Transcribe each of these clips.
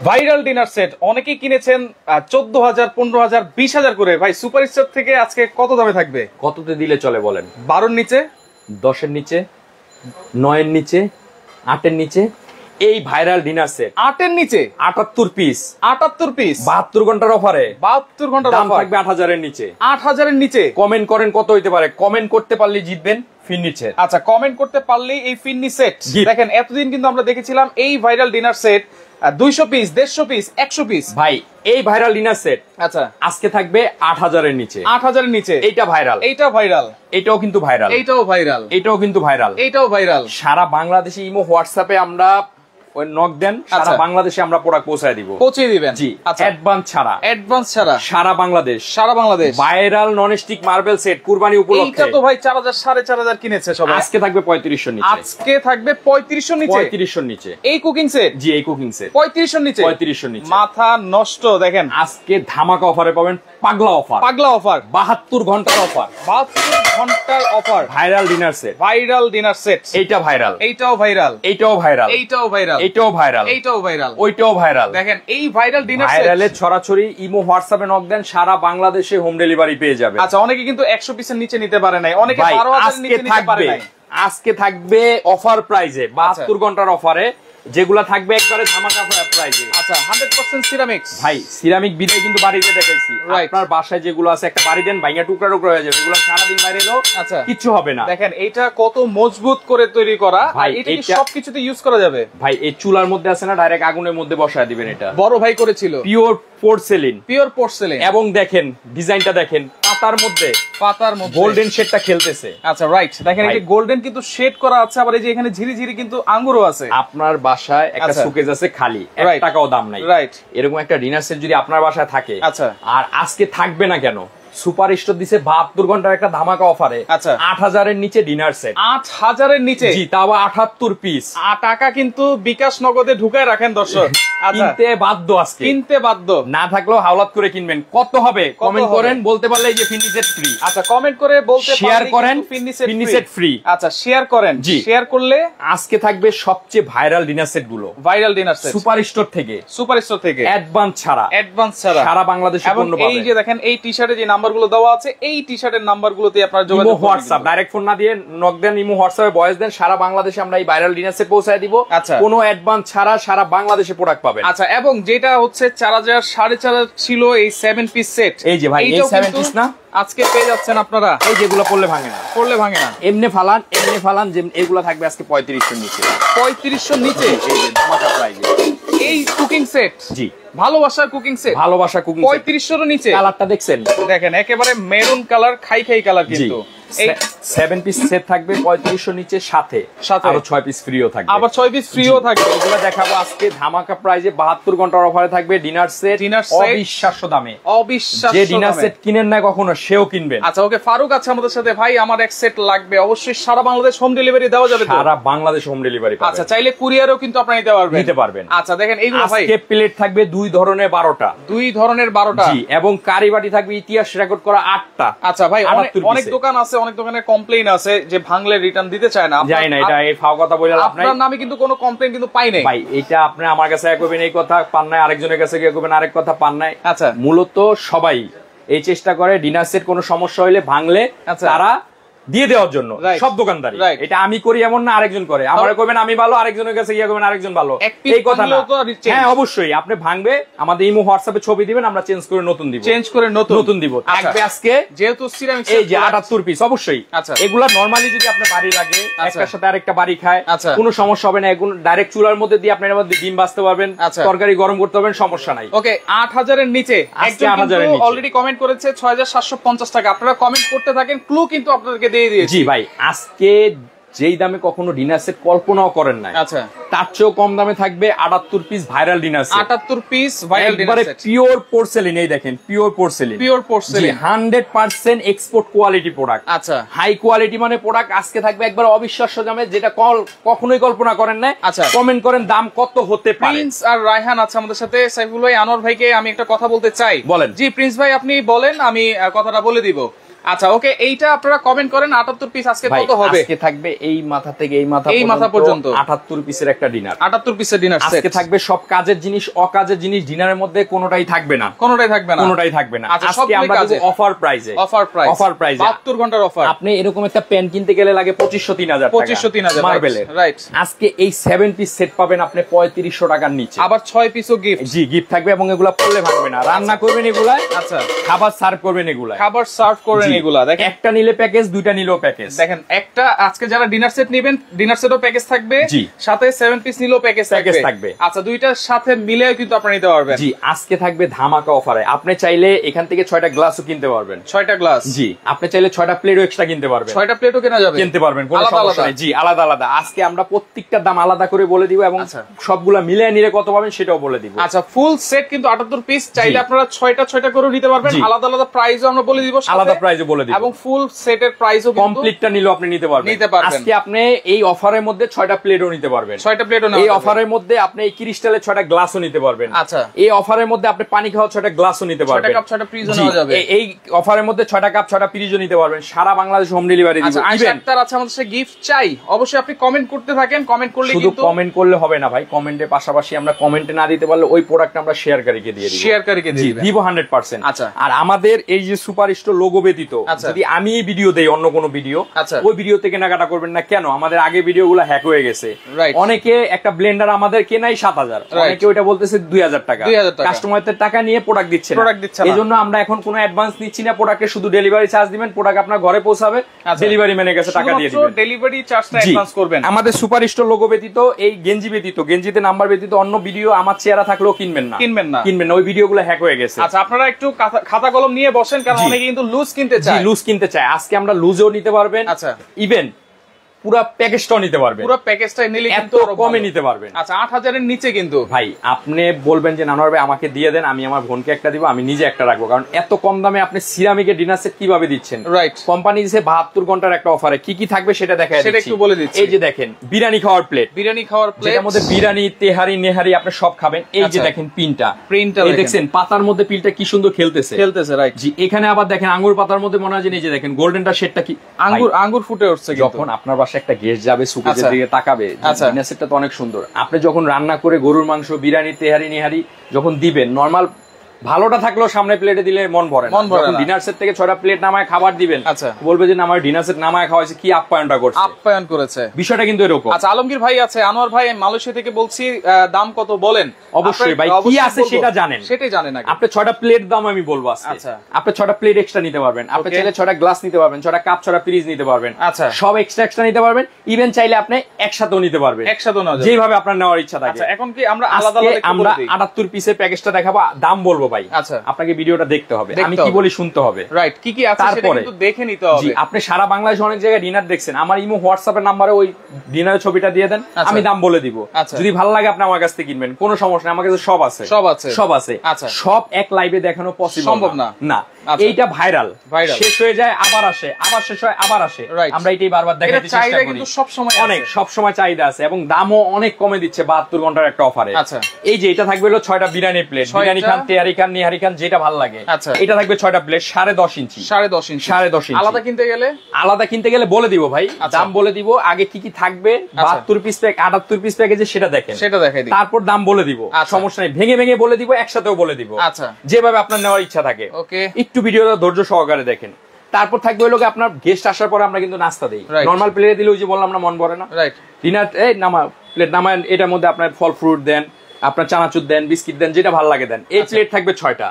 Viral dinner set অনেকেই কিনেছেন 14,000, 15,000, 20,000 করে। ভাই সুপার স্টার থেকে আজকে কত দামে থাকবে? কততে দিলে চলে বলেন? 12-র নিচে, 10-এর নিচে, 9-এর নিচে, 8-এর নিচে। এই ভাইরাল ডিনার সেট 8-এর নিচে 78 পিস, 78 পিস, 72 ঘন্টার অফারে। 72 ঘন্টার দাম অফার থাকবে 8,000-এর নিচে। 8,000-এর নিচে। কমেন্ট করেন কত হইতে পারে, কমেন্ট করতে পারলে জিতবেন ফিনিচের। আচ্ছা, কমেন্ট করতে পারলেই এই ফিন্নি সেট। দেখেন এতদিন কিন্তু আমরা দেখেছিলাম এই viral dinner set 200 piece, 150 piece, 100 piece. ভাই এই ভাইরাল ডিনার সেট আচ্ছা আজকে থাকবে 8,000-এর নিচে। 8,000-এর নিচে। এইটা ভাইরাল, এইটা ভাইরাল, এটাও কিন্তু ভাইরাল, এইটাও ভাইরাল, এটাও কিন্তু ভাইরাল, এইটাও ভাইরাল। সারা বাংলাদেশে ইমো হোয়াটসঅ্যাপে আমরা ওই নক দেন, সারা বাংলাদেশে আমরা প্রোডাক্ট পৌঁছায় দিব, পৌঁছে দিবেন। জি, আচ্ছা অ্যাডভান্স ছাড়া, অ্যাডভান্স ছাড়া সারা বাংলাদেশ, সারা Bangladesh. Viral nonstick marble set কুরবানি উপলক্ষে। এইটা তো ভাই 4,000, 4,500 কিনেছে সবাই। আজকে থাকবে 3500 নিচে। আজকে থাকবে 3500 নিচে। 3500 নিচে এই কুকিং সেট। জি, এই কুকিং সেট 3500 নিচে। 3500 নিচে। মাথা নষ্ট। দেখেন আজকে ধামাকা অফারে পাবেন, পাগলা অফার, পাগলা অফার, 72 ঘন্টার অফার, 72 ঘন্টার offer. Viral dinner set, viral dinner set. এইটা ভাইরাল, এইটাও ভাইরাল, এইটাও ভাইরাল, এইটাও ভাইরাল, এইটাও ভাইরাল, এইটাও ভাইরাল, ওইটাও ভাইরাল। দেখেন এই ভাইরাল ডিনার সেট। ভাইরালের ছড়াছড়ি ইমো হোয়াটসঅ্যাপে নক দেন, সারা বাংলাদেশে হোম ডেলিভারি পেয়ে যাবে। আচ্ছা, অনেকে কিন্তু 100 পিসের নিচে নিতে পারে নাই, অনেকে ভাই 12,000 আজকে নিচে নিতে পারে থাকবে, নাই। আজকে থাকবে অফার প্রাইজে 72 ঘন্টার অফারে, যেগুলা থাকবে একবারে ধামাকা প্রাইজে। আচ্ছা 100% সিরামিক্স। ভাই সিরামিক বিদায় কিন্তু বাড়িতে দেখাইছি, আপনার বাসায় যেগুলো আছে একটা বাড়ি দেন, ভাইয়া টুকরা টুকরা হয়ে যাবে, এগুলো সারাদিন বাইরে এলো আচ্ছা কিচ্ছু হবে না। দেখেন এটা কত মজবুত করে তৈরি করা, আর ভাই, এটা কি এটা- সবকিছুতে ইউজ করা যাবে? ভাই এই চুলার মধ্যে আছে না, ডাইরেক্ট আগুনের মধ্যে বসায় দিবেন। এটা বড় ভাই করেছিল, পিওর পোর্সেলিন, পিওর পোর্সেলিন। এবং দেখেন ডিজাইনটা দেখেন, পাতার মধ্যে পাতার মধ্যে গোল্ডেন শেডটা খেলতেছে। আচ্ছা রাইট, দেখেন ভাই, এই যে গোল্ডেন কিন্তু শেড করা আছে, আবার এই যে এখানে ঝিরি ঝিরি কিন্তু আঙ্গুরও আছে। আপনার বাসায় একটা আচ্ছা। শোকেজ আছে খালি, 1 Right. টাকাও দাম নাই, রাইট। এরকম একটা ডিনার সেট যদি আপনার বাসায় থাকে, আচ্ছা। আর আজকে থাকবে না কেন, সুপার স্টোর দিছে 72 ঘন্টার একটা ধামাকা অফারে। আচ্ছা। 8,000-এর নিচে ডিনার সেট, 8,000-এর নিচে। জি, তাও 78 পিস। টাকা কিন্তু বিকাশ নগদে ঢুকায় রাখেন দর্শক। আচ্ছা, কিনতে বাধ্য, আজকে কিনতে বাধ্য, না থাকলেও হাওলাত করে কিনবেন। কত হবে কমেন্ট হবে? করেন, বলতে পারলে এই যে ফিনি সেট ফ্রি। আচ্ছা কমেন্ট করে বলতে শেয়ার পারলেই করেন, কিন্তু ফিনি ফিনি সেট সেট ফ্রি। আচ্ছা শেয়ার করেন, জি। শেয়ার করলে আজকে থাকবে সবচেয়ে ভাইরাল ডিনার সেট গুলো viral dinner set super store থেকে, সুপার স্টোর থেকে, অ্যাডভান্স ছাড়া, অ্যাডভান্স ছাড়া সারা বাংলাদেশে এবং পণ্য এই পাবেন। যে দেখেন এই টি-শার্টে যে নাম্বারগুলো দেওয়া আছে, এই টি-শার্টের নাম্বারগুলোতে আপনারা যোগাযোগ ইমো করবেন। হোয়াটসঅ্যাপ, ডাইরেক্ট ফোন না দিয়ে নক দেন, ইমো হোয়াটসঅ্যাপে ভয়েস দেন, সারা বাংলাদেশে আমরা এই ভাইরাল ডিনার সেট পৌঁছায় দিব। আচ্ছা। কোনো অ্যাডভান্স ছাড়া সারা বাংলাদেশে প্রোডাক্ট পাবেন। আচ্ছা, এবং যেটা হচ্ছে 4,000, 4,500 ছিল এই 7 পিস সেট, এই যে ভাই, এই এইটাও 7 কিন্তু পিস না, আজকে পেয়ে যাচ্ছেন আপনারা। এই যেগুলো পড়লে ভাঙে না, পড়লে ভাঙে না, এমনি ফালান যে এগুলো থাকবে আজকে 3500 নিচে। 3500 নিচে। এই যে ধামাকা প্রাইজে এই কুকিং সেট, জি, ভালোবাসার কুকিং সেট, ভালোবাসা কুকিং 3500 নিচে। কালারটা দেখছেন, দেখেন একেবারে মেরুন কালার, খাই কালার কিন্তু। এই 7 পিস সেট থাকবে 3500 নিচে, সাথে আরো 6 পিস ফ্রিও থাকবে, আবার 6 পিস ফ্রিও থাকবে। এগুলো দেখাবো আজকে ধামাকা প্রাইজে 72 ঘন্টার অফারে থাকবে ডিনার সেট, অবিশ্বাস্য দামে। অবিশ্বাস্য যে ডিনার দামে। সেট কিনেন না কখনো, সেও কিনবেন। আচ্ছা ওকে, ফারুক আছে আমাদের সাথে। ভাই আমার এক সেট লাগবে, অবশ্যই সারা বাংলাদেশ হোম ডেলিভারি দেওয়া যাবে তো? সারা বাংলাদেশ হোম ডেলিভারি পাবেন। আচ্ছা, চাইলে কুরিয়ারও কিন্তু আপনারা নিতে পারবেন। আচ্ছা দেখেন এইগুলো ভাই, আজকে প্লেট থাকবে 2 ধরনের 12টা, 2 ধরনের 12টা। জি, এবং কারি বাটি থাকবে ইতিহাস রেকর্ড করা 8টা। আচ্ছা ভাই, 78 অনেক পিসে। দোকান আছে, অনেক দোকানের কমপ্লেইন আছে যে ভাঙলে রিটার্ন দিতে চায় না। যাই না, এটা এই ফাও কথা বলে লাভ নাই। আপনার নামে কিন্তু কোনো কমপ্লেইন কিন্তু পাই নাই ভাই। এটা আপনি আমার কাছে এক করবেন এই কথা পান নাই, আরেকজনের কাছে গিয়ে করবেন আরেক কথা পান নাই। আচ্ছা। মূলত সবাই এই চেষ্টা করে ডিনার সেট কোনো সমস্যা হইলে ভাঙলে আচ্ছা। তারা দিয়ে দেওয়ার জন্য, Right. সব দোকানদারি। Right. এটা আমি করি এমন না, আরেকজন করে। আমার করবেন আমি ভালো, আরেকজনের কাছে গিয়ে করবেন আরেকজন ভালো, এক piece এই কথা না। ভাঙলেও তো change। হ্যাঁ অবশ্যই, আপনি ভাঙবে, আমাদের ইমো হোয়াটসঅ্যাপে ছবি দিবেন, আমরা চেঞ্জ করে নতুন দিব, চেঞ্জ করে নতুন দিব। আচ্ছা। থাকবে আজকে যেহেতু সিরামিক এই যে 78 পিস, অবশ্যই। আচ্ছা। এগুলা নরমালি যদি আপনার বাড়ি লাগে, আচ্ছা। একটার সাথে আরেকটা বাড়ি খায়, আচ্ছা। কোনো সমস্যা হবে না। এগুলো ডাইরেক্ট চুলার মধ্যে দিয়ে আপনি এর মধ্যে ডিম ভাজতে পারবেন, আচ্ছা। তরকারি গরম করতে পারবেন, সমস্যা নাই। ওকে, 8,000-এর নিচে। আজকে একজন 8,000-এর কিন্তু নিচে। অলরেডি কমেন্ট করেছে 6,750 টাকা। আপনারা কমেন্ট করতে থাকেন, ক্লু কিন্তু আপনাদেরকে দিয়ে দিয়েছি। জি ভাই, আজকে যেই দামে কখনো ডিনার সেট কল্পনাও করেন নাই, আচ্ছা তার চেয়েও কম দামে থাকবে 78 piece viral dinner set. 78 piece viral dinner একবারে সেট, পিওর পোর্সেলিন। এই দেখেন, pure porcelain, pure porcelain, 100% export quality product. আচ্ছা হাই কোয়ালিটি মানে প্রোডাক্ট আজকে থাকবে একবার অবিশ্বাস্য দামে, যেটা কখনোই কল্পনা করেন না। আচ্ছা। কমেন্ট করেন দাম কত হতে পারে। প্রিন্স আর রায়হান আছে আমাদের সাথে। সাইফুল ভাই, আনোয়ার ভাইকে আমি একটা কথা বলতে চাই। বলেন। জি প্রিন্স ভাই, আপনি বলেন, আমি কথাটা বলে দিব। আচ্ছা ওকে, এইটা আপনারা কমেন্ট করেন 78 পিস আজকে কত হবে? আজকে থাকবে এই মাথা থেকে এই মাথা পর্যন্ত 78 পিসের একটা ডিনার। 78 পিসের ডিনার সেট আজকে থাকবে সব কাজের জিনিস, অকাজের জিনিস ডিনারের মধ্যে কোনোটাই থাকবে না, কোনোটাই থাকবে না, কোনোটাই থাকবে না। আচ্ছা, আজকে আমরা দেব অফার প্রাইসে, অফার প্রাইসে 72 ঘন্টার অফার। আপনি এরকম একটা পেন কিনতে গেলে লাগে 2500-3000 টাকা, 2500-3000 মার্বেলের। রাইট, আজকে এই 7 পিস সেট পাবেন আপনি 3500 টাকার নিচে, আবার 6 পিসও গিফট। জি, গিফট থাকবে এবং এগুলা পড়লে ভাঙবে না। রান্না করবেন এগুলা, আচ্ছা, খাবার সার্ভ করবেন এগুলা, খাবার সার্ভ করেন এগুলা। দেখেন একটা নিলে প্যাকেজ, দুইটা নিলেও প্যাকেজ। দেখেন একটা আজকে যারা ডিনার সেট নেবেন, ডিনার সেটও প্যাকেজ থাকবে, জি, সাথে 7 পিস নিলেও প্যাকেজ থাকবে। আচ্ছা, দুইটার সাথে মিলেও কিন্তু আপনি নিতে পারবেন। জি, আজকে থাকবে ধামাকা অফারে। আপনি চাইলে এখান থেকে 6টা গ্লাসও কিনতে পারবেন, 6টা গ্লাস। জি, আপনি চাইলে 6টা প্লেটও এক্সট্রা কিনতে পারবেন, 6টা প্লেটও কেনা যাবে, কিনতে পারবেন, কোনো সমস্যা নেই। জি, আলাদা আলাদা। আজকে আমরা প্রত্যেকটার দাম আলাদা করে বলে দিব এবং সবগুলা মিলিয়ে নিলে কত পাবেন সেটাও বলে দিব। আচ্ছা, ফুল সেট কিন্তু 78 পিস, চাইলে আপনারা 6টা করে নিতে পারবেন। আলাদা আলাদা প্রাইসও আমরা বলে দিব, আলাদা প্রাইসও বলে দিব, এবং ফুল সেটের প্রাইসও কিন্তু কমপ্লিটটা নিলেও আপনি নিতে পারবেন। আজকে আপনি এই অফারের মধ্যে 6টা প্লেটও নিতে পারবেন, 6টা প্লেটও এই অফারের মধ্যে আপনি এই ক্রিস্টালের 6টা গ্লাসও নিতে পারবেন। আচ্ছা, এই অফারের মধ্যে আপনি পানি খাওয়া 6টা গ্লাসও নিতে পারবেন, 6টা কাপ 6টা ফ্রিজও নেওয়া যাবে। এই অফারের মধ্যে 6টা কাপ 6টা ফ্রিজও নিতে পারবেন, সারা বাংলাদেশ হোম ডেলিভারি দিব। আচ্ছা, আমাদের সাথে গিফট চাই, অবশ্যই আপনি কমেন্ট করতে থাকেন। কমেন্ট করলে শুধু কমেন্ট করলে হবে না ভাই, কমেন্টের পাশাপাশি আমরা কমেন্টে না দিতে পারলে ওই প্রোডাক্ট আমরা শেয়ারকারীকে দিয়ে দিব, শেয়ারকারীকে দিয়ে দিব 100%। আচ্ছা, আর আমাদের এই যে সুপার স্টোর লোগো ব্যতীত যদি আমি ভিডিও দেই অন্য কোনো ভিডিও, ওই ভিডিও থেকে কেনাকাটা করবেন না। কেন? আমাদের আগে ভিডিওগুলো হ্যাক হয়ে গেছে। অনেকে একটা ব্লেন্ডার আমাদের কেনাই 7000, অনেকে ওইটা বলতেছে 2000 টাকা, কাস্টমারদের টাকা নিয়ে প্রোডাক্ট দিচ্ছে না। এইজন্য আমরা এখন কোনো অ্যাডভান্স নিচ্ছি না, প্রোডাক্টের শুধু ডেলিভারি চার্জ দিবেন, প্রোডাক্ট আপনার ঘরে পৌঁছাবে, ডেলিভারি ম্যানের কাছে টাকা দিয়ে দিবেন, ডেলিভারি চার্জটা অ্যাডভান্স করবেন। আমাদের সুপার স্টোর লোগো ব্যতীত, এই গেঞ্জি ব্যতীত, গেঞ্জিতে নাম্বার ব্যতীত অন্য ভিডিও আমার চেহারা থাকলেও কিনবেন না, ওই ভিডিওগুলো হ্যাক হয়ে গেছে। আচ্ছা, আপনারা একটু খাতা কলম নিয়ে বসেন, কারণ অনেকে কিন্তু লুজ কিনতে চায়। লুজ কিনতে চায়, আজকে আমরা লুজও নিতে পারবেন। আচ্ছা, ইভেন পুরো প্যাকেজটাও নিতে পারবেন, পুরো প্যাকেজটা নিলে কিন্তু কমে নিতে পারবেন। আচ্ছা, 8000 এর নিচে কিন্তু ভাই আপনি বলবেন যে নানোয়ার ভাই আমাকে দিয়ে দেন, আমি আমার বোনকে একটা দিব, আমি নিজে একটা রাখবো। কারণ এত কম দামে আপনি সিরামিকের ডিনার সেট কিভাবে দিচ্ছেন? রাইট, কোম্পানি দিয়েছে 72 ঘন্টার একটা অফারে। কি কি থাকবে সেটা দেখায়, সেটা একটু বলে দিচ্ছি। এই যে দেখেন বিরিয়ানি খাওয়ার প্লেট, যেটার মধ্যে বিরিয়ানি, তেহারি, নেহারি আপনি সব খাবেন। এই যে দেখেন প্রিন্টটা এই দেখছেন, পাতার মধ্যে পিলটা কি সুন্দর খেলতেছে। রাইট, জি, এখানে আবার দেখেন আঙ্গুর পাতার মধ্যে মনে হয় যে এই যে দেখেন গোল্ডেনটা শেডটা কি আঙ্গুর ফুটে উঠছে। যখন আপনার বাসায় একটা গেস্ট যাবে, সুকেজের দিকে তাকাবে, ডিনার সেটটা তো অনেক সুন্দর। আপনি যখন রান্না করে গরুর মাংস, বিরিয়ানি, তেহারি, নেহারি যখন দিবেন, নরমাল ভালোটা থাকলেও সামনে প্লেটে দিলে মন ভরে না। যখন ডিনার সেট থেকে 6টা প্লেট নামায় খাবার দিবেন, বলবে যে আমার ডিনার সেট নামায় খাওয়াইছে, কি আপ্যায়ন করেছে, বিষয়টা কিন্তু এরকম। আচ্ছা, আলমগীর ভাই আছে, আনোয়ার ভাই মালয়েশিয়া থেকে বলছি, দাম কত বলেন? অবশ্যই ভাই, কি আছে সেটা জানেন, সেটাই জানেন। আপনি 6টা প্লেট দাম আমি বলবো আজকে। আপনি 6টা প্লেট এক্সট্রা নিতে পারবেন, আপনি চাইলে 6টা গ্লাস নিতে পারবেন, 6টা কাপ, 6টা ফ্রিজ নিতে পারবেন। আচ্ছা, সব এক্সট্রা নিতে পারবেন। ইভেন চাইলে আপনি একসাথেও নিতে পারবেন, যেভাবে আপনার নেওয়ার ইচ্ছা থাকে। আচ্ছা, এখন কি আমরা আলাদা আলাদা আমরা 78 পিসের প্যাকেজটা দেখাবো, দাম বলবো ভাই। আচ্ছা, আপনাকে ভিডিওটা দেখতে হবে, আমি কি বলি শুনতে হবে। রাইট, কি কি আছে সেটা কিন্তু দেখে নিতে হবে। জি, আপনি সারা বাংলাদেশে অনেক জায়গায় ডিনার দেখছেন, আমার ইমো হোয়াটসঅ্যাপের নম্বরে ওই ডিনারের ছবিটা দিয়ে দেন, আমি দাম বলে দিব। যদি ভালো লাগে আপনি আমার কাছ থেকে কিনবেন, কোনো সমস্যা নেই, আমার কাছে সব আছে। আচ্ছা, সব এক লাইভে দেখানো পসিবল সম্ভব না। এইটা ভাইরাল শেষ হয়ে যায়, আবার আসে, আবার শেষ হয়, আবার আসে। আমরা এটাই বারবার দেখাতে চেষ্টা করি। কিন্তু সব সময় চাহিদা আছে এবং দামও অনেক কমে দিচ্ছে 72 ঘন্টার একটা অফারে। আচ্ছা, এই যে এটা থাকবে হলো 6টা বিরিয়ানি প্লেট, বিরিয়ানি খান, তেহারি খান, নিহারি খান, যেটা ভালো লাগে। আচ্ছা, এটা থাকবে 6টা প্লেট 10.5 ইঞ্চি। 10.5 ইঞ্চি। আলাদা কিনতে গেলে বলে দিব ভাই, দাম বলে দিব। আগে কি কি থাকবে 72 পিস প্যাক, 78 পিস প্যাকেজে সেটা দেখেন, তারপর দাম বলে দিব। সমস্যা নেই, ভেঙে ভেঙে বলে দিব, একসাথেও বলে দিব। আচ্ছা, যেভাবে আপনার নেওয়ার ইচ্ছা থাকে। একটু ভিডিওটা ধৈর্য সহকারে দেখেন। তারপর থাকবে হলো আপনার গেস্ট আসার পরে আমরা কিন্তু নাস্তা দিই। নরমাল প্লেটে দিলে ওই যে বললাম না, মন ভরে না। ডিনার প্লেট নামায়, এটার মধ্যে আপনার ফল ফ্রুট দেন, আপনার চানাচুর দেন, বিস্কিট দেন, যেটা ভালো লাগে দেন। এই প্লেট থাকবে 6টা,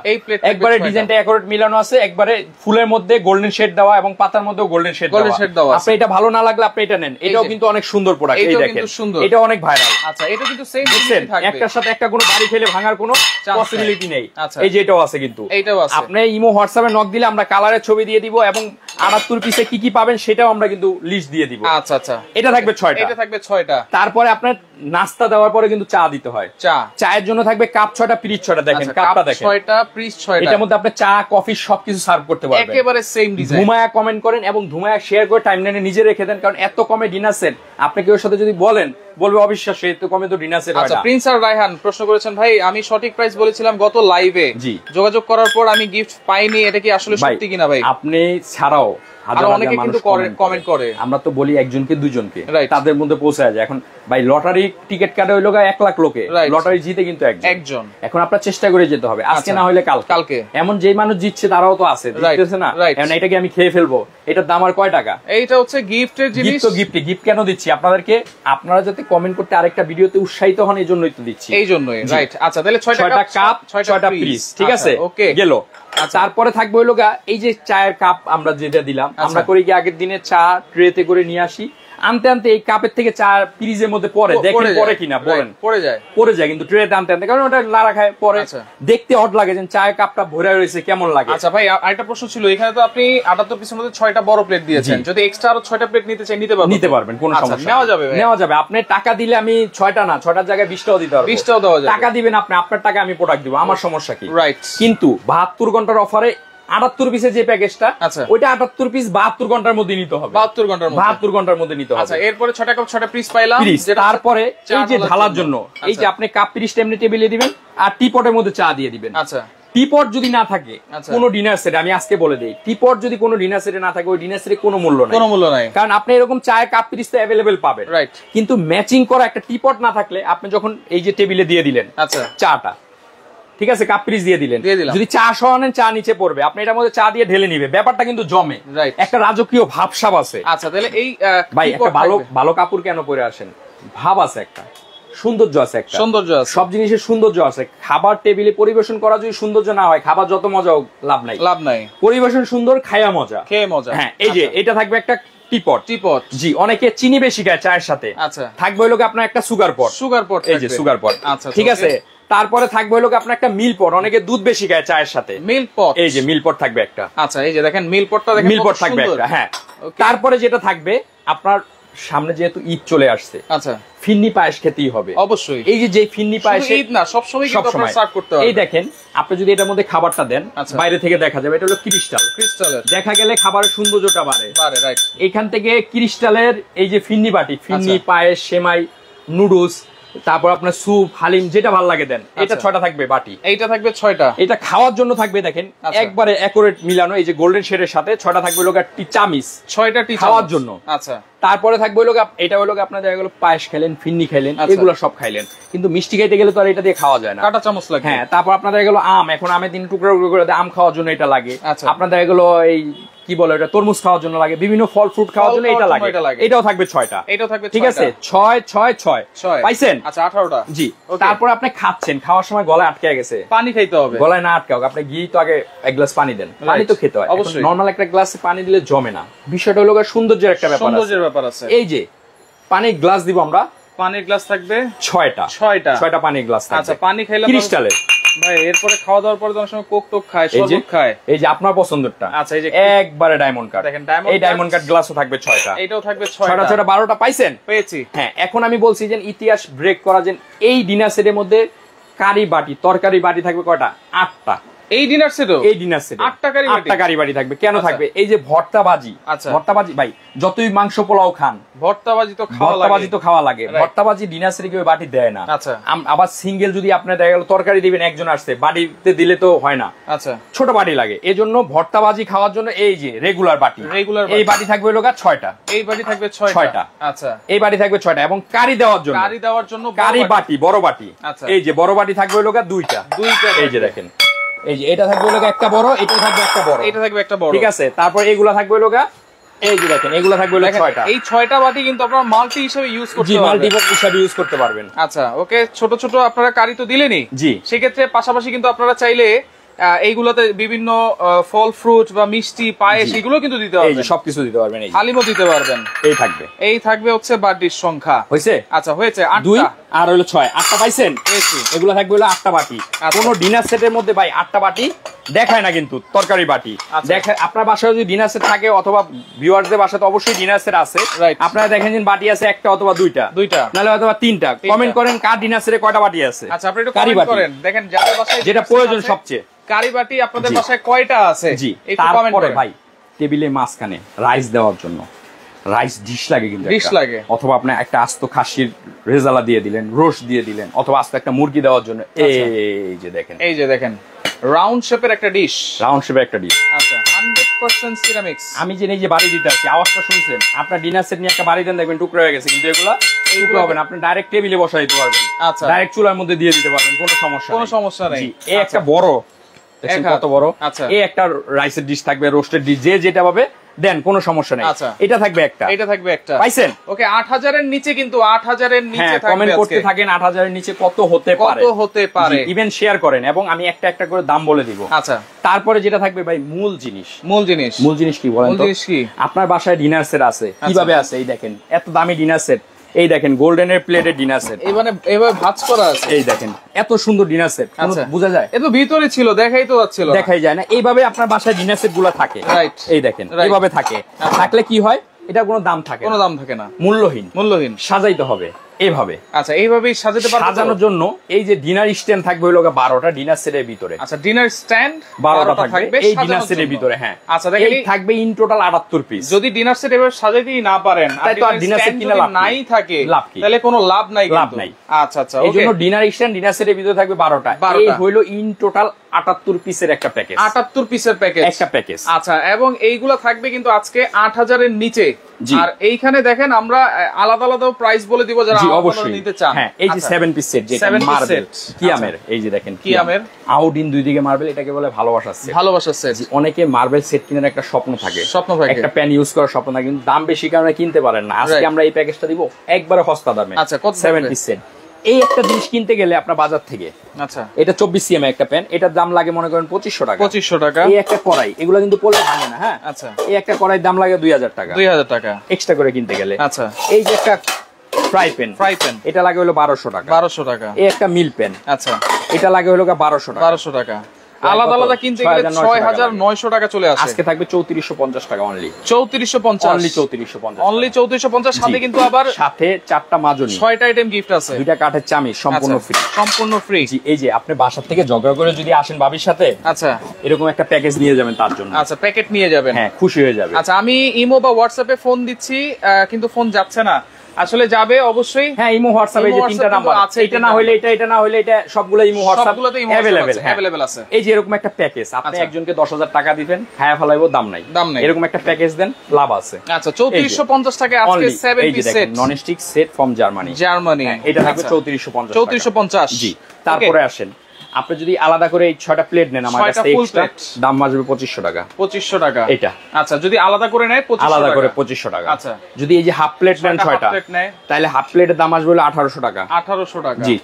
একবারে ডিজাইনটা অ্যাকুরেট মিলানো আছে, একবারে ফুলের মধ্যে গোল্ডেন শেড দেওয়া এবং পাতার মধ্যেও গোল্ডেন শেড দেওয়া। আপনি এটা ভালো না লাগলে আপনি এটা নেন, এটাও কিন্তু অনেক সুন্দর প্রোডাক্ট। এই দেখেন, এটা অনেক ভাইরাল। আচ্ছা, এটা কিন্তু সেম ডিজাইন থাকবে, একটার সাথে একটা কোনো বাড়ি ফেলে ভাঙার কোনো পসিবিলিটি নেই। এই যে এটাও আছে, কিন্তু আপনি ইমো হোয়াটসঅ্যাপে নক দিলে আমরা কালারের ছবি দিয়ে দিব এবং 78 পিসে কি কি পাবেন সেটাও আমরা কিন্তু লিস্ট দিয়ে দিব। আচ্ছা, এটা থাকবে 6টা। তারপরে আপনার নাস্তা দেওয়ার পরে কিন্তু চা দিতে হয়। চায়ের জন্য থাকবে কাপ 6টা, পিরিচ 6টা। দেখেন কাপটা দেখেন, 6টা পিরিচ 6টা। এটার মধ্যে আপনি চা, কফি সবকিছু সার্ভ করতে পারবেন। একেবারে সেম ডিজাইন। ধুমায়া কমেন্ট করেন এবং ধুমায়া শেয়ার করে টাইমলাইনে নিজে রেখে দেন, কারণ এত কমে ডিনার সেট আপনি কেউ সাথে যদি বলেন বলবে অবিশ্বাস্য, এত কমে তো ডিনার সেট হয় না। আচ্ছা, প্রিন্স আর রায়হান প্রশ্ন করেছেন, ভাই আমি সঠিক প্রাইস বলেছিলাম গত লাইভে, যোগাযোগ করার পর আমি গিফট পাইনি, এটা কি আসলে সত্যি কিনা ভাই? আপনি ছাড়াও অনেকে কিন্তু কমেন্ট করে, আমরা তো বলি একজনকে দুজনকে, তাদের মধ্যে পৌঁছে যায়। এখন ভাই লটারি টিকিট কাটে হইলো 1 লাখ লোকে, লটারি জিতে কিন্তু একজন। এখন আপনার চেষ্টা করে যেতে হবে, আজকে না হলে কালকে। এমন যে মানুষ জিতছে তারাও তো আছে, জিততেছে না। এখন এটাকে আমি খেয়ে ফেলবো, এটার দাম আর কয় টাকা? এইটা হচ্ছে গিফটের জিনিস। তো গিফট কেন দিচ্ছি আপনাদেরকে? আপনারা যাতে কমেন্ট করতে আরেকটা ভিডিওতে উৎসাহিত হন, এই জন্যই তো দিচ্ছি। এই জন্যই, রাইট। আচ্ছা, তাহলে 6টা কাপ 6টা পিস, ঠিক আছে, ওকে গেল। তারপরে থাকবে হইলো এই যে চায়ের কাপ আমরা যেটা দিলাম, আমরা করি কি আগের দিনে চা ট্রেতে করে নিয়ে আসি, আনতে আনতে এই কাপের থেকে চা পিরিজের মধ্যে পরে, দেখেন পরে কিনা বলেন, পড়ে যায় কিন্তু ট্রেতে আনতে আনতে, কারণ ওটা লাড়া খায় পরে, দেখতে অড লাগে যে চায়ের কাপটা ভরে রয়েছে কেমন লাগে। আচ্ছা ভাই, আরেকটা প্রশ্ন ছিল, এখানে তো আপনি 78 পিসের মধ্যে 6টা বড় প্লেট দিয়েছেন, যদি এক্সট্রা আরো 6টা প্লেট নিতে চাই নিতে পারবেন, কোনো সমস্যা নেওয়া যাবে। আপনি টাকা দিলে আমি 6টা না 6টার জায়গায় 20টাও দিতে পারবো, 20টাও দেওয়া যাবে। টাকা দিবেন আপনি, আপনার টাকা আমি প্রোডাক্ট দিব, আমার সমস্যা কি? রাইট। কিন্তু 72 ঘন্টার অফারে 78 পিসের যে প্যাকেজটা, ওইটা 78 পিস 72 ঘন্টার মধ্যে নিতে হবে, 72 ঘন্টার মধ্যে নিতে হবে। আচ্ছা, এরপরে 6টা কাপ 6টা পিস পাইলাম। তারপরে এই যে ঢালার জন্য এই যে আপনি কাপ পিরিচ এমনি টেবিলে দিবেন, আর টিপটের মধ্যে চা দিয়ে দিবেন। আচ্ছা, টিপট যদি না থাকে কোনো ডিনার সেটে, আমি আজকে বলে দেই, টিপট যদি কোনো ডিনার সেটে না থাকে, ওই ডিনার সেটে কোনো মূল্য নাই, কারণ আপনি এরকম চায়ের কাপ পিরিচ তো অ্যাভেলেবেল পাবেন, রাইট। কিন্তু ম্যাচিং করা একটা টিপট না থাকলে, আপনি যখন এই যে টেবিলে দিয়ে দিলেন চাটা, ঠিক আছে, কাপ পিরিচ দিয়ে দিলেন, যদি চা সহ আনেন চা নিচে পড়বে, আপনি এটার মধ্যে চা দিয়ে ঢেলে নিবে, ব্যাপারটা কিন্তু জমে, একটা রাজকীয় ভাবসাব আছে। আচ্ছা, তাহলে এই ভাই একটা ভালো কাপড় কেন পরে আসেন? ভাব আছে, একটা সৌন্দর্য আছে, একটা সৌন্দর্য আছে, সব জিনিসের সৌন্দর্য আছে। খাবার টেবিলে পরিবেশন করা যদি সৌন্দর্য না হয়, খাবার যত মজা হোক লাভ নাই। পরিবেশন সুন্দর, খায়া মজা, খেয়ে মজা। হ্যাঁ, এই যে এটা থাকবে একটা টিপট। জি, অনেকে চিনি বেশি খায় চায়ের সাথে। আচ্ছা, থাকবে হলো আপনার একটা সুগার পট, এই যে সুগার পট। আচ্ছা, ঠিক আছে। তারপরে থাকবে হলো আপনার একটা মিল পট, অনেকে দুধ বেশি খায় চায়ের সাথে, মিল পট, এই যে মিল পট থাকবে একটা। আচ্ছা, এই যে দেখেন মিল পটটা, দেখেন মিল পট থাকবে একটা। হ্যাঁ, তারপরে যেটা থাকবে আপনার সামনে যেহেতু ঈদ চলে আসছে, আচ্ছা, ফিন্নি পায়েস খেতেই হবে অবশ্যই। এই যে ফিন্নি পায়েস ঈদ না, সবসময় কিন্তু আপনারা সার্ভ করতে হবে। এই দেখেন, আপনি যদি এটার মধ্যে খাবারটা দেন, বাইরে থেকে দেখা যাবে এটা হলো ক্রিস্টালের, দেখা গেলে খাবারের সৌন্দর্যটা বাড়ে, রাইট। এখান থেকে ক্রিস্টালের এই যে ফিন্নি বাটি, ফিন্নি পায়েস, সেমাই, নুডলস, তারপর আপনার স্যুপ, হালিম, যেটা ভালো লাগে দেন। এটা 6টা থাকবে বাটি, এইটা থাকবে 6টা। এটা খাওয়ার জন্য থাকবে, দেখেন একবারে অ্যাকুরেট মিলানো, এই যে গোল্ডেন শেডের সাথে 6টা থাকবে লোক চামিচ, 6টা খাওয়ার জন্য। আচ্ছা, তারপরে থাকবে লোক, এটা হলো আপনার দেখা গেল পায়েস খাইলেন, ফিন্নি খাইলেন, এগুলো সব খাইলেন, কিন্তু মিষ্টি খাইতে গেলে তো আর এটা দিয়ে খাওয়া যায় না, কাঁটা চামচ লাগে। হ্যাঁ, তারপর আপনার দেখা গেল আম, এখন আমের দিন টুকরো টুকরো করে আম খাওয়ার জন্য এটা লাগে। আপনার দেখা গেল এই কি বলে এটা, তরমুজ খাওয়ার জন্য লাগে, বিভিন্ন ফল ফ্রুট খাওয়ার জন্য এটা লাগে। এটাও থাকবে 6টা, এটাও থাকবে, ঠিক আছে, 6 6 6 পাইছেন? আচ্ছা, 18টা। জি, তারপর আপনি খাচ্ছেন, খাওয়ার সময় গলায় আটকে গেছে, পানি খাইতে হবে, গলায় না আটকাও, আপনি ঘি তো আগে এক গ্লাস পানি দেন, পানি তো খেতে হয় অবশ্যই। নরমাল একটা গ্লাসে পানি দিলে জমে না, বিষয়টা হলো সৌন্দর্যের একটা ব্যাপার, সৌন্দর্যের ব্যাপার আছে। এই যে পানির গ্লাস দিব আমরা, পানির গ্লাস থাকবে 6টা পানির গ্লাস থাকবে। আচ্ছা, পানি খাইলাম ক্রিস্টালের ভাই, এরপরে খাওয়া দাওয়ার পরে অনেক সময় কোক টোক খায়, শরবত খায়, এই যে আপনার পছন্দেরটা। আচ্ছা, এই যে একবারে ডায়মন্ড কাট, দেখেন এই ডায়মন্ড কাট গ্লাসও থাকবে 6টা, এটাও থাকবে 6টা 12টা পাইছেন? পেয়েছি। হ্যাঁ, এখন আমি বলছি যে ইতিহাস ব্রেক করা, যে এই ডিনার সেটের মধ্যে কারি বাটি, তরকারি বাটি থাকবে কয়টা? 8টা। এই ডিনার সেটও, এই ডিনার সেট 8টা কারি বাটি থাকবে। কেন থাকবে? এই যে ভর্তা ভাজি, ভর্তা ভাজি ভাই যতই মাংস পোলাও খান, ভর্তা ভাজি তো খাওয়া লাগে, ভর্তা ভাজি ডিনার সেটে কেউ বাটি দেয় না। আচ্ছা, আবার সিঙ্গেল যদি আপনি দেখা গেল তরকারি দিবেন, একজন আসছে, বাটিতে দিলে তো হয় না, আচ্ছা, ছোট বাটি লাগে। এজন্য ভর্তা ভাজি খাওয়ার জন্য এই যে রেগুলার বাটি, এই বাটি থাকবে হলো 6টা, এই বাটি থাকবে 6টা। আচ্ছা, এই বাটি থাকবে 6টা, এবং কারি দেওয়ার জন্য কারি বাটি, বড় বাটি, এই যে বড় বাটি থাকবে হলো 2টা। এই যে দেখেন, এই যে এটা থাকবে লোক একটা বড়, এটা থাকবে একটা বড়, এটা থাকবে একটা বড়, ঠিক আছে। তারপর এগুলা থাকবে লোক, এই যে দেখেন এগুলা থাকবে 6টা। এই 6টা বাটি কিন্তু আপনারা মাল্টি হিসেবে ইউজ করতে পারবেন, মাল্টি হিসেবে ইউজ করতে পারবেন। আচ্ছা, ওকে, ছোট ছোট আপনারা কারি তো দিলেনই, জি, সেক্ষেত্রে পাশাপাশি কিন্তু আপনারা চাইলে এইগুলোতে বিভিন্ন ফল ফ্রুট বা মিষ্টি, পায়েস, এগুলো কিন্তু দিতে পারবেন, এই যে সবকিছু দিতে পারবেন, এই হালিমও দিতে পারবেন। এই থাকবে হচ্ছে বাটির সংখ্যা হইছে। আচ্ছা, হয়েছে 8টা, আর হলো 6, 8টা পাইছেন? এগুলো থাকবে হলো 8টা বাটি। কোন ডিনার সেটের মধ্যে ভাই 8টা বাটি দেখায় না কিন্তু তরকারি বাটি দেখেন। আপনার বাসায় যদি ডিনার সেট থাকে অথবা ভিউয়ারদের বাসায় তো অবশ্যই ডিনার সেট আছে, আপনারা দেখেন যে বাটি আছে একটা অথবা দুইটা নাহলে অথবা তিনটা। কমেন্ট করেন কার ডিনার সেটে কয়টা বাটি আছে। আচ্ছা আপনি একটু কমেন্ট করেন, দেখেন যাদের বাসায় যেটা প্রয়োজন সবচেয়ে কারি বাটি আপনাদের বাসায় কয়টা আছে। জি তারপরে ভাই টেবিলের মাঝখানে রাইস দেওয়ার জন্য রাইস ডিশ লাগে কিন্তু ডিশ লাগে, অথবা আপনি একটা আস্ত খাসির রেজালা দিয়ে দিলেন, রোস্ট দিয়ে দিলেন, অথবা আস্ত একটা মুরগি দেওয়ার জন্য এই যে দেখেন রাউন্ড শেপের একটা ডিশ, রাউন্ড শেপের একটা ডিশ। আচ্ছা 100% সিরামিক্স। আমি যে এই যে বাড়ি দিতে আসছি আওয়াজটা শুনছেন, আপনার ডিনার সেট নিয়ে একটা বাড়ি দেন দেখবেন টুকরো হয়ে গেছে, কিন্তু এগুলা টুকরো হবে না, আপনি ডাইরেক্ট টেবিলে বসাই দিতে পারবেন। আচ্ছা ডাইরেক্ট চুলার মধ্যে দিয়ে দিতে পারবেন, কোনো সমস্যা নেই। এই একটা বড় কত বড়, এই একটা রাইসের ডিশ থাকবে, রোস্টেড ডিশ, যে যেটা পাবে দেন, কোনো সমস্যা নেই। এটা থাকবে একটা পাইছেন। ওকে 8000 এর নিচে, কিন্তু 8000 এর নিচে থাকবে। কমেন্ট করতে থাকেন 8000 এর নিচে কত হতে পারে ইভেন শেয়ার করেন, এবং আমি একটা একটা করে দাম বলে দিব। আচ্ছা তারপরে যেটা থাকবে ভাই মূল জিনিস কি বলেন তো, আপনার বাসায় ডিনার সেট আছে, কিভাবে আছে এই দেখেন, এত দামি ডিনার সেট, এই দেখেন গোল্ডেনের প্লেটের ডিনার সেট, এভাবে ভাঁজ করা আছে, এই দেখেন এত সুন্দর ডিনার সেট, বোঝা যায়? এত ভিতরে ছিল, দেখাই যায় না। এইভাবে আপনার বাসায় ডিনার সেট গুলো থাকে, এই দেখেন এইভাবে থাকে। থাকলে কি হয়, এটা কোনো দাম থাকে না, মূল্যহীন সাজাইতে হবে এইভাবে। আচ্ছা এইভাবেই সাজাতে পারবেন। সাজানোর জন্য এই যে ডিনার স্ট্যান্ড থাকবে হলো 12টা ডিনার সেটের ভিতরে। আচ্ছা ডিনার স্ট্যান্ড 12টা থাকবে এই ডিনার সেটের ভিতরে। হ্যাঁ আচ্ছা দেখেন এই থাকবে ইন টোটাল 78 পিস। যদি ডিনার সেট এভাবে সাজাইতেই না পারেন, তাহলে তো আর ডিনার সেট কিনা লাভ নাই থাকে, তাহলে কোনো লাভ নাই। আচ্ছা এইজন্য ডিনার স্ট্যান্ড ডিনার সেটের ভিতরে থাকবে 12টা। এই হলো ইন টোটাল 78 পিসের একটা প্যাকেজ, 78 পিসের একটা প্যাকেজ। আচ্ছা এবং এইগুলা থাকবে কিন্তু আজকে 8000 এর নিচে। আর এইখানে দেখেন আমরা আলাদা আলাদা প্রাইস বলে দিব যারা অবশ্যই নিতে চান। হ্যাঁ এই যে 7 পিস সেট, যেটা মার্বেল কিয়ামের, এই যে দেখেন কিয়ামের আউটইন দুই দিকে মার্বেল, এটাকে বলে ভালোবাসার সেট। অনেকে মার্বেল সেট কেনার একটা স্বপ্ন থাকে, একটা প্যান ইউজ করার স্বপ্ন থাকে, কিন্তু দাম বেশি কারণে কিনতে পারেন না। আজকে আমরা এই প্যাকেজটা দিব একবারে সস্তা দামে। আচ্ছা কত? 7 পিস সেট। এই একটা জিনিস কিনতে গেলে আপনার বাজার থেকে, আচ্ছা এটা 24 সিএম একটা প্যান, এটার দাম লাগে মনে করেন 2500 টাকা। এই একটা কড়াই, এগুলো কিন্তু পড়লে ভাঙে না। হ্যাঁ আচ্ছা এই একটা কড়াইয়ের দাম লাগে 2000 টাকা এক্সট্রা করে কিনতে গেলে। আচ্ছা এই যে একটা ফ্রাই প্যান এটা লাগে হলো 1200 টাকা। এই একটা মিল প্যান, আচ্ছা এটা লাগে হলো 1200 টাকা। আলাদা আলাদা কিনতে গেলে 6900 টাকা চলে আসে। আজকে থাকবে 3450 টাকা অনলি, 3450 সাথে কিন্তু আবার সাথে 4টা মাজনি, 6টা আইটেম গিফট আছে, 2টা কাঠের চামচ সম্পূর্ণ ফ্রি। এই যে আপনি বাসা থেকে ঝগড়া করে যদি আসেন ভাবির সাথে, আচ্ছা এরকম একটা প্যাকেজ নিয়ে যাবেন তার জন্য। আচ্ছা প্যাকেট নিয়ে যাবেন, হ্যাঁ খুশি হয়ে যাবে। আচ্ছা আমি ইমো বা হোয়াটসঅ্যাপে ফোন দিচ্ছি, কিন্তু ফোন যাচ্ছে না। আসলে যাবে অবশ্যই। হ্যাঁ ইমো হোয়াটসঅ্যাপ এই যে 3টা নাম্বার আছে, এটা না হইলে এটা না হইলে এটা, সবগুলো ইমো হোয়াটসঅ্যাপ अवेलेबल আছে। এই যে এরকম একটা প্যাকেজ, আপনি একজনকে 10000 টাকা দিবেন, খায়া ফলাইবো, দাম নাই। এরকম একটা প্যাকেজ দেন, লাভ আছে। আচ্ছা 3450 টাকা আজকে 7 piece set non stick set from Germany. এটা থাকবে 3450। জি তারপরে আসেন, আপনি যদি আলাদা করে এই 6টা প্লেট নেন আমার কাছে এক্সট্রা দাম আসবে 2500 টাকা। এটা আচ্ছা যদি আলাদা করে নেয় 2500 টাকা। আচ্ছা যদি এই যে হাফ প্লেট নেন 6টা, তাহলে হাফ প্লেটের দাম আসবে হলো 1800 টাকা। জি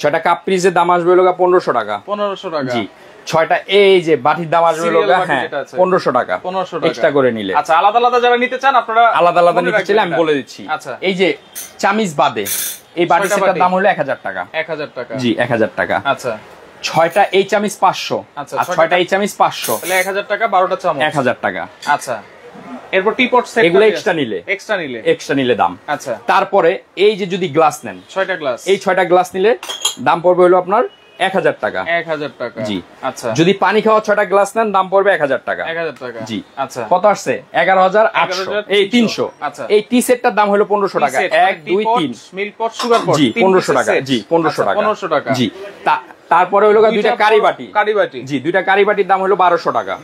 6টা কাপ পিসের দাম আসবে হলো 1500 টাকা। জি 6টা এই যে বাটির দাম আসবে হলো 1500 টাকা এক্সট্রা করে নিলে। আচ্ছা আলাদা আলাদা যারা নিতে চান আপনারা আলাদা নিতে চাইলে আমি বলে দিচ্ছি। আচ্ছা এই যে চামিজ বাদে এই বাটি সেটার দাম হলো 1000 টাকা। জি 1000 টাকা। আচ্ছা 6টা এই চামিজ 500। আচ্ছা 6টা এই চামিজ 500, তাহলে 1000 টাকা 12টা চামচ 1000 টাকা। আচ্ছা এরপর টিপট সেট এগুলো এক্সট্রা নিলে দাম। আচ্ছা তারপরে এই যে যদি গ্লাস নেন 6টা গ্লাস, এই 6টা গ্লাস নিলে দাম পড়বে হলো আপনার 1000 টাকা। জি আচ্ছা যদি পানি খাওয়া 6টা গ্লাস নেন দাম পড়বে 1000 টাকা। জি আচ্ছা কত আসছে? 11800 এই 300। আচ্ছা এই টি সেটটার দাম হলো 1500 টাকা। 1 2 3 মিল্ক পট সুগার পট। জি 1500 টাকা। জি 1500 টাকা। জি তারপরে হলো দুইটা কারি বাটি। জি দুইটা কারি বাটির দাম হলো 1200 টাকা।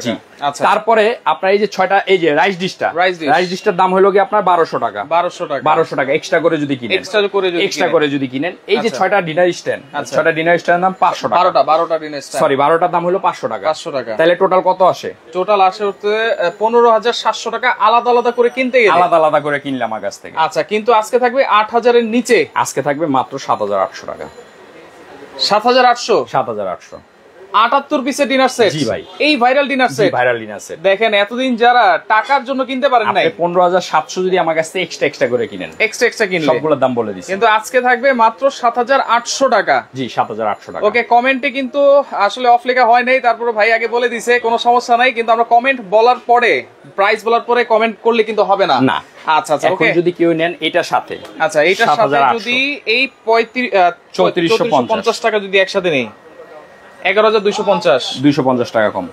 জি আচ্ছা তারপরে আপনার এই যে 6টা এই যে রাইস ডিশটার দাম হলো কি আপনার 1200 টাকা। 1200 টাকা এক্সট্রা করে যদি কিনেন। এই যে 6টা ডিনার স্ট্যান্ড, 6টা ডিনার স্ট্যান্ডের দাম 500 টাকা। 12টা ডিনার স্ট্যান্ড, সরি 12টার দাম হলো 500 টাকা। তাহলে টোটাল কত আসে? টোটাল আসে হচ্ছে 15700 টাকা আলাদা আলাদা করে কিনতে গেলে, আলাদা আলাদা করে কিনলে আমার কাছ থেকে। আচ্ছা কিন্তু আজকে থাকবে 8000 এর নিচে, আজকে থাকবে মাত্র 7800 টাকা। 7800 78 পিসের ডিনার সেট। জি ভাই, এই viral dinner set, viral dinner set দেখেন এতদিন যারা টাকার জন্য কিনতে পারেন নাই, 15,700 যদি আমার কাছে এক্সট্রা করে কিনেন, এক্সট্রা কিনলে সবগুলোর দাম বলে দিচ্ছি, কিন্তু আজকে থাকবে মাত্র 7,800 টাকা। জি 7,800 টাকা। ওকে, কমেন্টে কিন্তু আসলে অফ লেখা হয় নাই, তারপরে ভাই আগে বলে দিছে কোনো সমস্যা নাই, কিন্তু আমরা কমেন্ট বলার পরে, প্রাইস বলার পরে কমেন্ট করলে কিন্তু হবে না। না, আচ্ছা আচ্ছা, ওকে, যদি কেউ নেন এটার সাথে, আচ্ছা এটার সাথে যদি এই 3450 টাকা যদি একসাথে নেই, 11,250, 250 টাকা কম,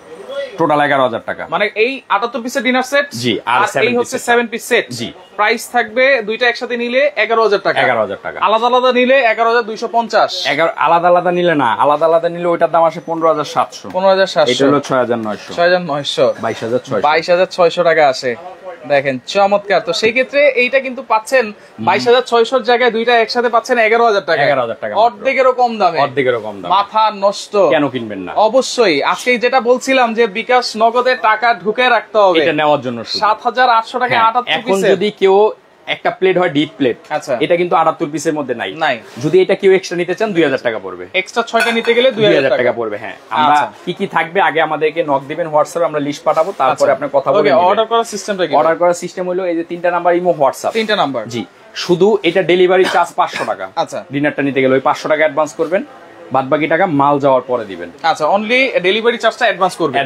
টোটাল 11,000 টাকা। মানে এই 78 পিসের ডিনার সেট, জি, আর এই হচ্ছে 7 পিস সেট। জি, প্রাইস থাকবে দুইটা একসাথে নিলে 11,000 টাকা, 11,000 টাকা। আলাদা আলাদা নিলে 11,250, আলাদা আলাদা নিলে না, আলাদা আলাদা নিলে ওইটার দাম আসে 15,700, 15,700, এটা হলো 6,900, 6,900, 22,600 টাকা আসে। দেখেন চমৎকার। তো সেই ক্ষেত্রে এইটা কিন্তু পাচ্ছেন 22,600 জায়গায় দুইটা একসাথে পাচ্ছেন 11,000 টাকা, 11,000 টাকা, অর্ধেকেরও কম দামে, অর্ধেকেরও কম দামে। মাথা নষ্ট, কেন কিনবেন না? অবশ্যই। আজকে যেটা বলছিলাম যে বিকাশ নগদে টাকা ঢুকে রাখতে হবে, এটা নেওয়ার জন্য 7,800 টাকা 78 এখন যদি কেউ একটা প্লেট হয় ডিপ প্লেট, আচ্ছা, এটা কিন্তু 78 পিসের মধ্যে নাই। নাই, যদি এটা কেউ এক্সট্রা নিতে চান 2,000 টাকা পড়বে, এক্সট্রা 6টা নিতে গেলে 2,000 টাকা পড়বে। হ্যাঁ, আমরা কি কি থাকবে আগে আমাদেরকে নক দিবেন হোয়াটসঅ্যাপে, আমরা লিস্ট পাঠাবো, তারপরে আপনি কথা বলে নেবেন। অর্ডার করার সিস্টেমটা কি? অর্ডার করার সিস্টেম হলো এই যে 3টা নাম্বার, ইমো, হোয়াটসঅ্যাপ, 3টা নাম্বার। জি, শুধু এটা ডেলিভারি চার্জ 500 টাকা। আচ্ছা, ডিনারটা নিতে গেলে ওই 500 টাকা অ্যাডভান্স করবেন, বাদ বাকি টাকা মাল যাওয়ার পরে দিবেন। আচ্ছা, অনলি ডেলিভারি চার্জটা অ্যাডভান্স করবেন,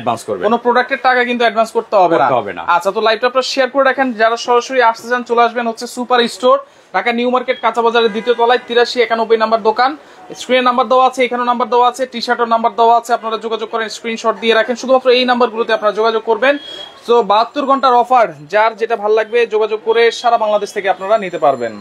কোনো প্রোডাক্টের টাকা কিন্তু অ্যাডভান্স করতে হবে না। আচ্ছা, তো লাইভটা আপনারা শেয়ার করে রাখেন, যারা সরাসরি আসতে চান চলে আসবেন হচ্ছে super store, Dhaka new market, কাঁচা বাজারের 2য় তলায়, 8391 নাম্বার দোকান। স্ক্রিনে নাম্বার দেওয়া আছে, এখানেও নাম্বার দেওয়া আছে, টি শার্টের নাম্বার দেওয়া আছে, আপনারা যোগাযোগ করেন, স্ক্রিনশট দিয়ে রাখেন, শুধুমাত্র এই নাম্বারগুলোতে আপনারা যোগাযোগ করবেন। তো 72 ঘন্টার অফার, যার যেটা ভালো লাগবে যোগাযোগ করে সারা বাংলাদেশ থেকে আপনারা নিতে পারবেন।